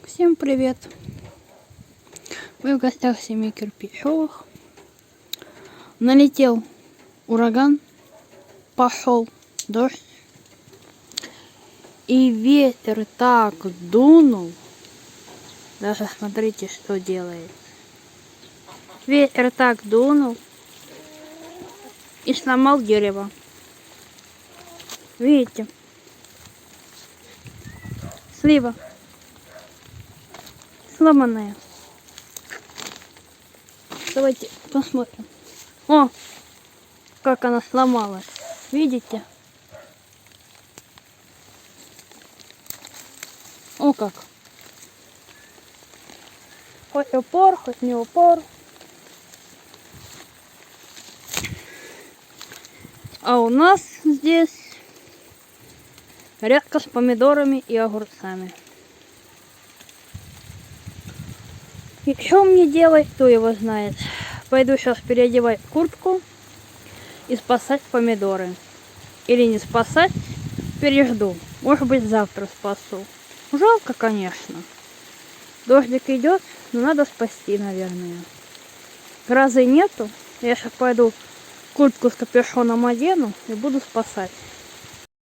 Всем привет! Мы в гостях в семье Кирпичевых. Налетел ураган, пошел дождь. И ветер так дунул. Даже смотрите, что делает. Ветер так дунул и сломал дерево. Видите? Слива сломанная. Давайте посмотрим. О, как она сломалась. Видите? О, как. Хоть упор, хоть не упор. А у нас здесь грядка с помидорами и огурцами. И что мне делать, кто его знает. Пойду сейчас переодевать куртку и спасать помидоры. Или не спасать, пережду. Может быть, завтра спасу. Жалко, конечно. Дождик идет, но надо спасти, наверное. Грозы нету. Я сейчас пойду куртку с капюшоном одену и буду спасать.